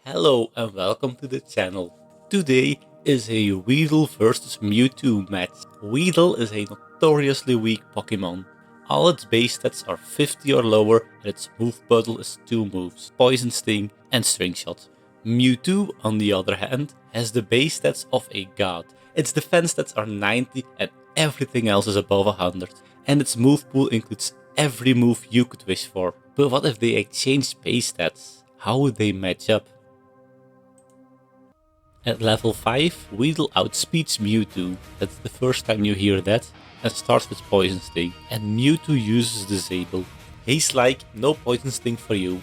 Hello and welcome to the channel. Today is a Weedle versus Mewtwo match. Weedle is a notoriously weak Pokemon. All its base stats are 50 or lower and its move bundle is 2 moves, Poison Sting and String Shot. Mewtwo, on the other hand, has the base stats of a god. Its defense stats are 90 and everything else is above 100. And its move pool includes every move you could wish for. But what if they exchanged base stats? How would they match up? At level 5, Weedle outspeeds Mewtwo. That's the first time you hear that, and starts with Poison Sting. And Mewtwo uses Disable. He's like, no Poison Sting for you.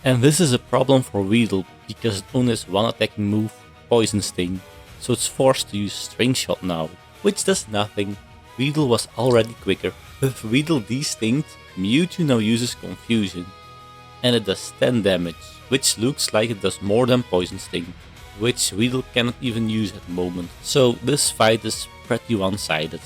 And this is a problem for Weedle, because it only has one attacking move, Poison Sting. So it's forced to use String Shot now, which does nothing. Weedle was already quicker. With Weedle destinged, Mewtwo now uses Confusion. And it does 10 damage, which looks like it does more than Poison Sting, which Weedle cannot even use at the moment. So this fight is pretty one-sided.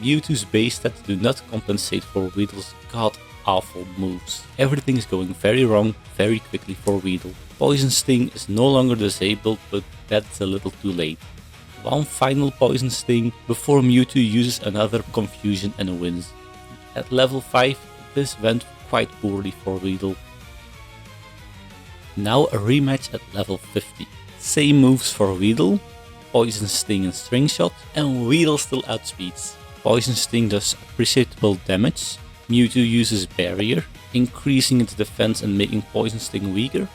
Mewtwo's base stats do not compensate for Weedle's god-awful moves. Everything is going very wrong very quickly for Weedle. Poison Sting is no longer disabled, but that's a little too late. One final Poison Sting before Mewtwo uses another Confusion and wins. At level 5, this went quite poorly for Weedle. Now a rematch at level 50. Same moves for Weedle, Poison Sting and String Shot, and Weedle still outspeeds. Poison Sting does appreciable damage, Mewtwo uses Barrier, increasing its defense and making Poison Sting weaker.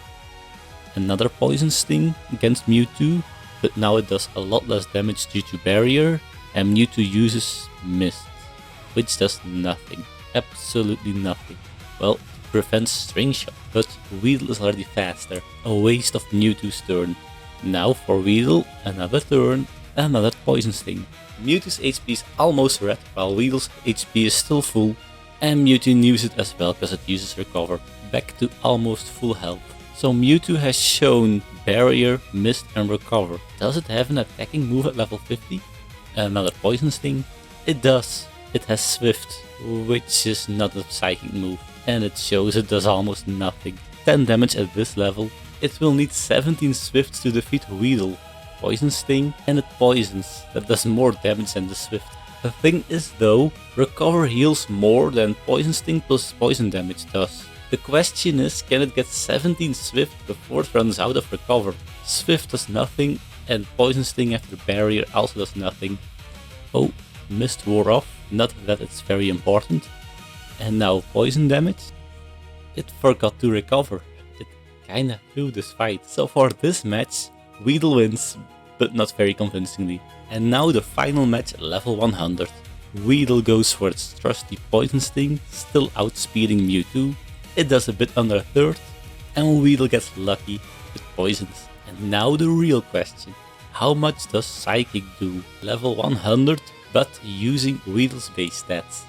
Another Poison Sting against Mewtwo, but now it does a lot less damage due to Barrier, and Mewtwo uses Mist, which does nothing, absolutely nothing. Well, it prevents String Shot, but Weedle is already faster, a waste of Mewtwo's turn. Now for Weedle, another turn, another Poison Sting. Mewtwo's HP is almost red, while Weedle's HP is still full, and Mewtwo knew it as well because it uses Recover, back to almost full health. So Mewtwo has shown Barrier, Mist and Recover. Does it have an attacking move at level 50? Another Poison Sting? It does. It has Swift, which is not a psychic move, and it shows it does almost nothing. 10 damage at this level. It will need 17 Swifts to defeat Weedle. Poison Sting, and it poisons. That does more damage than the Swift. The thing is though, Recover heals more than Poison Sting plus poison damage does. The question is, can it get 17 Swift before it runs out of Recover? Swift does nothing, and Poison Sting after Barrier also does nothing. Oh, Mist wore off, not that it's very important. And now poison damage? It forgot to recover. Kinda through this fight. So for this match, Weedle wins, but not very convincingly. And now the final match at level 100. Weedle goes for its trusty Poison Sting, still outspeeding Mewtwo. It does a bit under a third, and Weedle gets lucky with poisons. And now the real question. How much does Psychic do? Level 100, but using Weedle's base stats.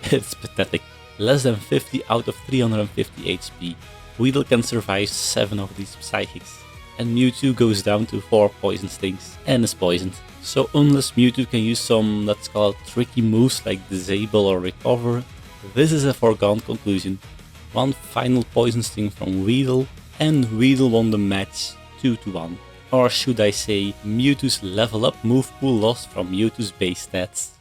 It's pathetic. Less than 50 out of 350 HP. Weedle can survive 7 of these Psychics, and Mewtwo goes down to 4 Poison Stings and is poisoned. So unless Mewtwo can use some, let's call it tricky moves like Disable or Recover, this is a foregone conclusion. One final Poison Sting from Weedle, and Weedle won the match 2-1. Or should I say, Mewtwo's level up move pool lost from Mewtwo's base stats.